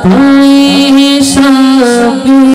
पाए शाबी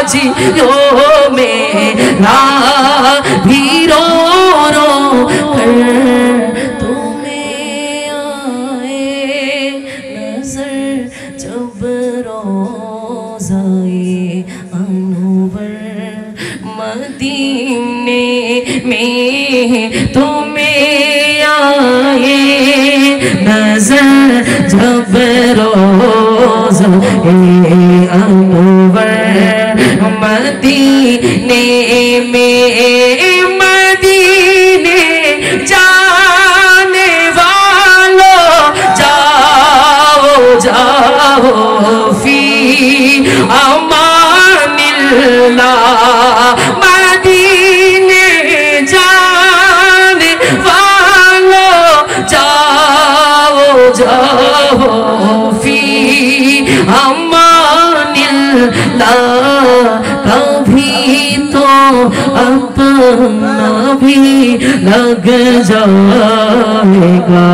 जियो मेरा भी रो रो कर तुम्हें आए नजर जब रोज़ाए अनवर मदीने में तुम्हें आए नजर जब रोज़ाए अनवर मदीने में मदीने जाने वालों जाओ जाओ फी अमानिल्लाह मदीने जाने वालों जाओ जाओ फी अमानिल्लाह कभी तो अपना भी लग जाएगा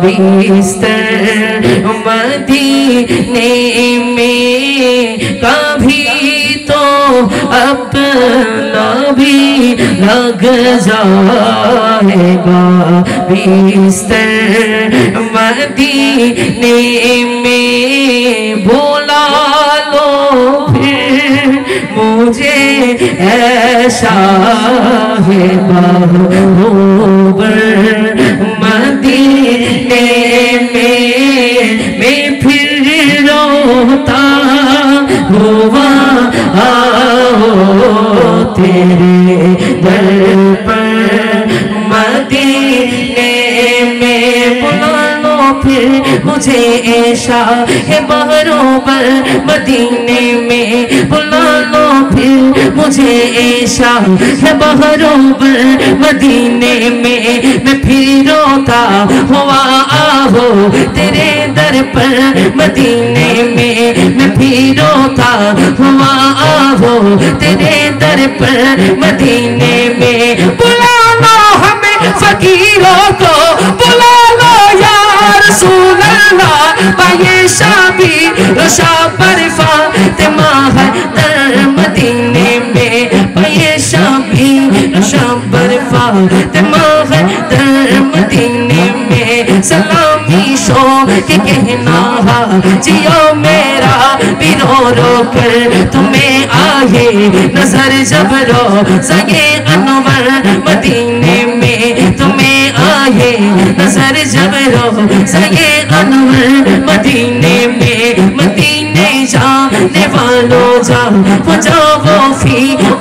बिस्तर मदीने में कभी तो अपना भी लग जाएगा बिस्तर मदीने में बुला लो मुझे ऐसा है बरोबर मदीने में फिर रोता हुआ आओ तेरे दर पर मदीने में बुला लो फिर मुझे ऐसा है बरोबर मदीने में बुला लो फिर मुझे ऐसा है बरोबर मदीने में मैं फिर रोता हुआ आओ तेरे दर पर मदीने में मैं फिर रोता हुआ आओ तेरे दर पर मदीने में बुला लो हमें फकीरों को बुला लो या रसूल अल्लाह पाए शाबी रोशा पर फातिमा है दर मदीने में पाए शाबी शबर फातिमा है दर मदीने में सलामी शौक कहना जियो मेरा भी रो रो कर तुम्हें आहे नजर जब रो सगे अनवर मदीने में तुम्हें आहे नजर जब रो सगे अनवर मदीने में मदीने जाने वालों जाओ फी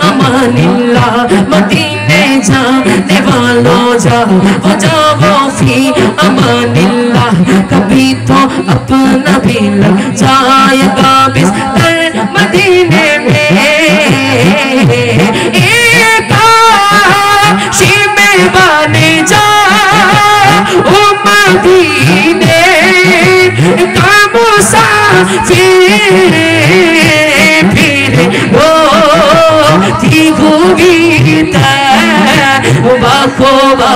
अमानिल्लाह मदीने जाने वालों जाओ फी अमानिल्लाह कभी तो अपना भी लग जाएगा बिस्तर मदीने में काशी में बने जा ओ मदीने का मुसाफिर फिर वो थी खूबी बाखोबा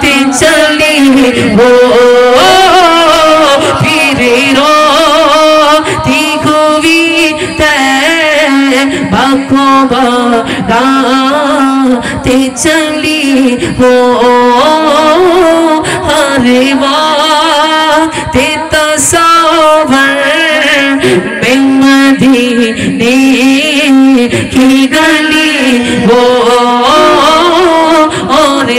तीन चली वो फिर रो थी खूबी बाखोबा ते चली हो हरे ते तस्वर में मदीने की गली वो और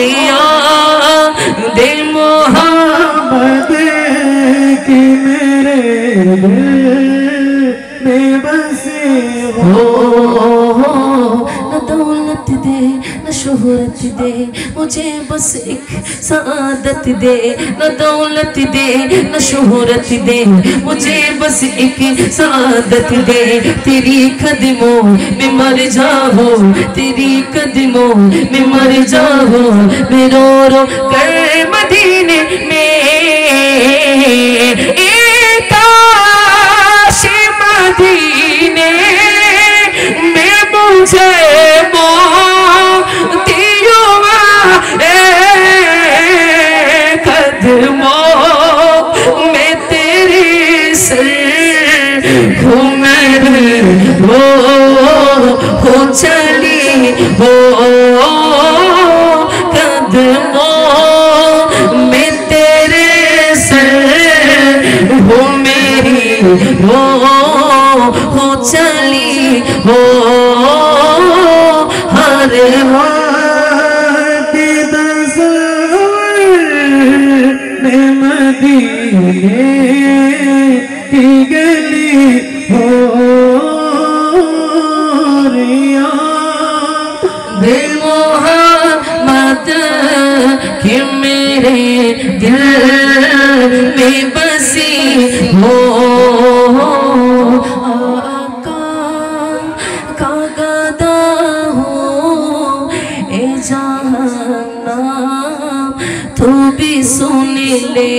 दिल मोहब्बत की मेरे में बसे हो न दौलत दे न शोहरत दे मुझे बस एक सादत दे न दौलत दे न शोहरत दे मुझे बस एक सादत दे तेरी कदमों में मर जाओ तेरी कदमों में मर जाओ मैं रो रो कर मदीने में काशी मदीने में मुझे कदमों में तेरी सर हो चली हो कदमों में तेरे सर हो मेरी हो चली हो हर मदीने की गली हो रिया दिल मोहम्मद के मेरे दिल में बसी हो आका का गदा हो ए जहाना तू भी सुन ले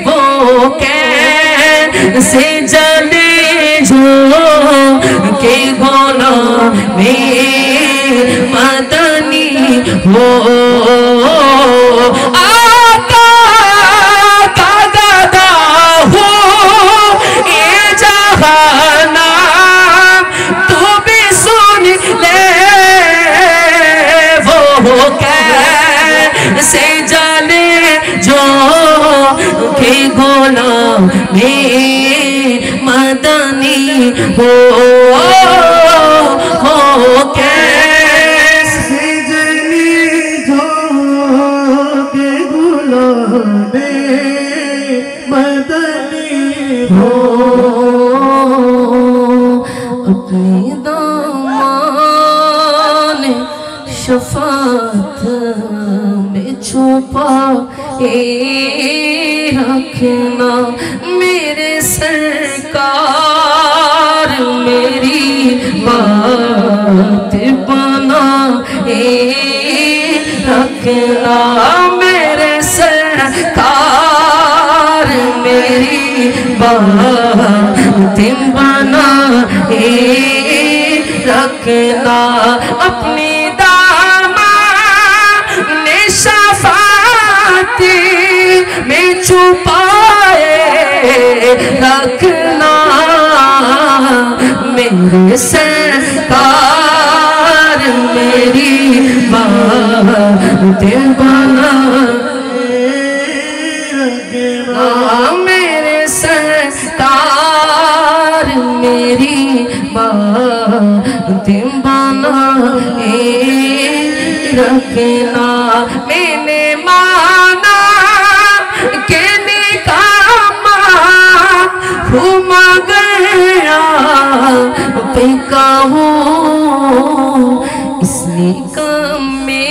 वो कैसे जले जो के गोला में मदनी हो आका का दादा हो ये जहाना तू भी सुन ले वो से जाने जो के गोलाम में मदनी हो कैसे जाने जो के गोलाम में मदनी हो अपनी दामन शफात में छुपा रखना मेरे सरकार मेरी बात बना रखना मेरे सरकार मेरी बात बना रखना अपनी में छुपाए रखना मेरे सरकार दिल बना मेरे सरकार मेरी बात बना रखना। मैंने माना के निकामा घुमा गया पिका हो इसने कमे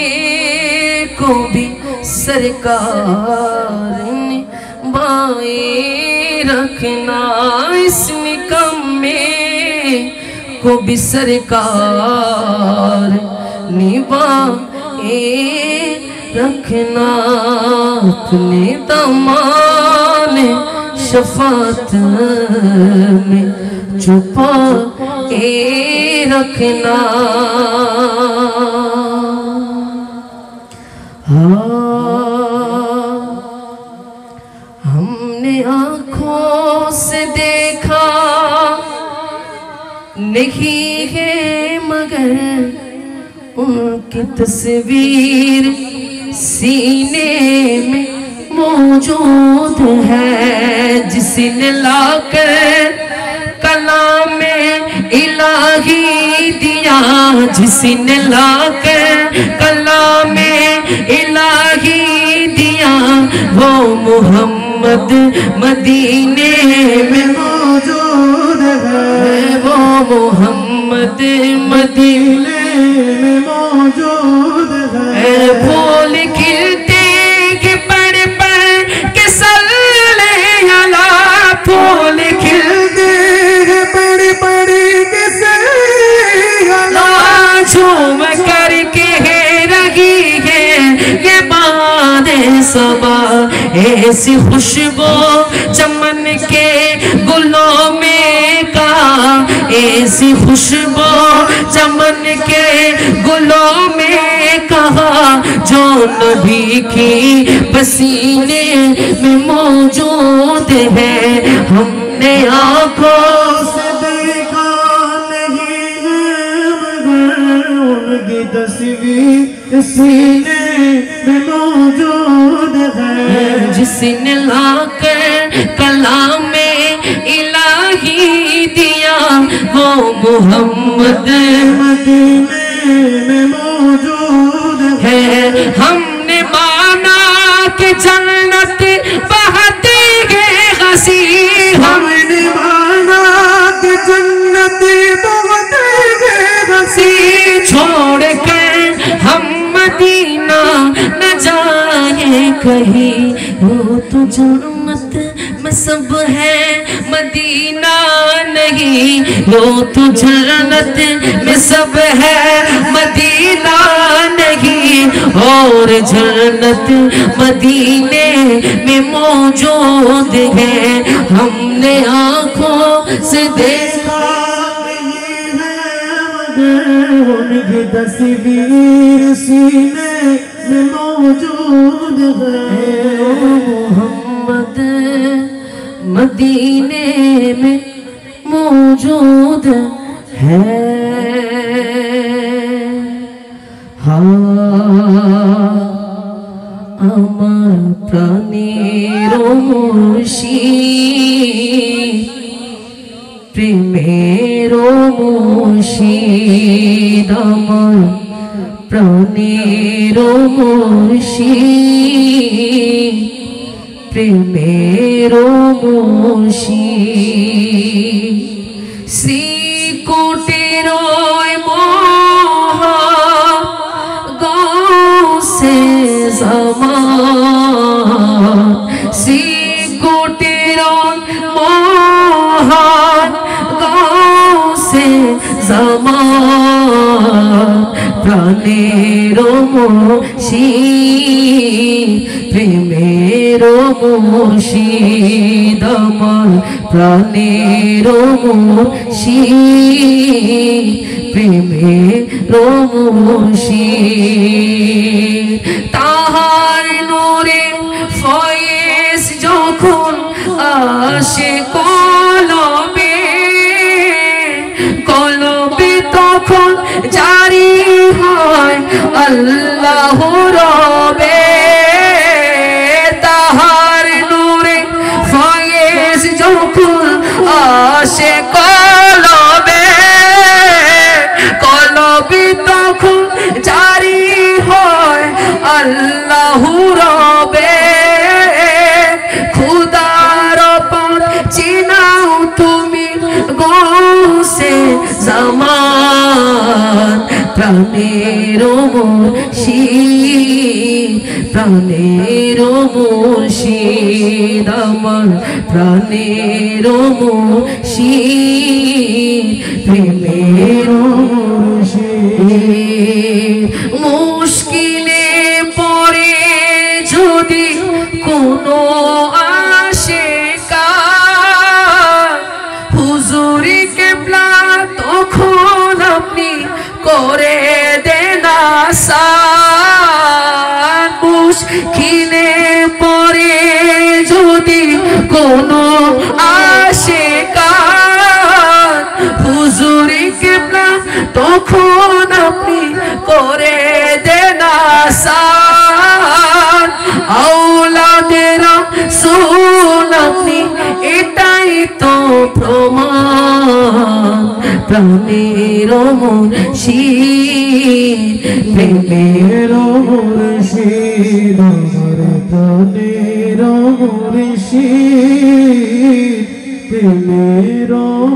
को भी सरकार ने बाए रखना। इसने कमे को भी सरकार निभाए रखना। अपने दमाने शफात में छुपा के रखना। हमने आँखों से देखा नहीं है मगर उनकी तस्वीर सीने में मौजूद है। जिसने लाकर कलाम इलाही दिया, जिसने लाकर कलाम इलाही दिया, वो मोहम्मद मदीने में मौजूद है। वो मोहम्मद मदीने में मौजूद है। फूल खिलते के पड़ के सल्ले अला, फूल खिलते के पड़ के सल्ले अला, झूम करके है रही है ये बादे सबा। ऐसी खुशबू चमन के गुलों में का, ऐसी खुशबू चमन के गुलों में कहा, जो नबी की पसीने में मौजूद है। हमने आँखों से देखा नहीं है मगर उनकी तस्वीर सीने में मौजूद है। जिसने लाकर कलाम इलाही दिया, वो मोहम्मद मदीने में मौजूद है। हमने माना कि जन्नत बहती है हंसी, हमने माना कि जन्नत बहती है हंसी। छोड़ कर हम मदीना न जाए कहीं, वो तो जन्नत में सब है मदीना नहीं। वो तो जन्नत में सब है मदीना नहीं, और जन्नत मदीने में मौजूद है। हमने आँखों से देखा उनकी तस्वीर सीने में मौजूद है। मोहम्मद मदीने में मौजूद है। আমার প্রাণের মুর্শিদ, প্রেমের মুর্শিদ, আমার প্রাণের মুর্শিদ, প্রেমের মুর্শিদ। শ্রীকোটের মহা গৌসে জামান, শ্রীকোটের মহা গৌসে জামান, প্রাণের মুর্শিদ, প্রেমের মুর্শিদ, আমার প্রাণের মুর্শিদ, প্রেমের মুর্শিদ। তাহার নূরে ফয়েজ যখন আসে কলবে, কলবে তখন জারি হয় আল্লাহর প্রাণের মুর্শিদ প্রাণের মুর্শিদ আমার প্রাণের মুর্শিদ প্রেমের মুর্শিদ মুশকিলে পড়ে যদি কোনো আশিকা হুজুরি কিবলা তখন আপনি করে দেন আসান মুশকিলে পড়ে যদি কোনো আশিকা হুজুরি কিবলা তখন আপনি করে দেন আসান আওলাদের রাসূল আপনি এটাই তো প্রমাণ প্রাণের মুর্শিদ প্রেমের মুর্শিদ আমার প্রাণের মুর্শিদ প্রেমের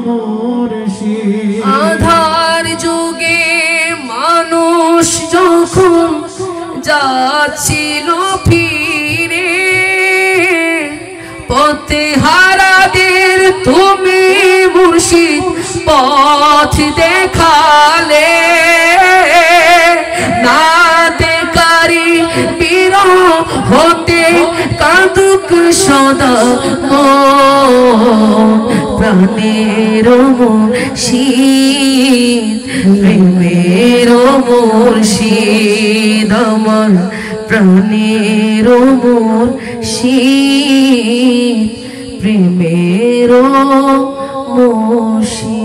মুর্শিদ আধার যুগে মানুষ যখন যাচ্ছিল ফিরে পথে হারাদের তুমি মুর্শিদ পথ দেখালে না দেখারি বীর হতে কাঁদুক সদা প্রাণের মুর্শিদ প্রেমের মুর্শিদ আমার প্রাণের মুর্শিদ প্রেমের মুর্শিদ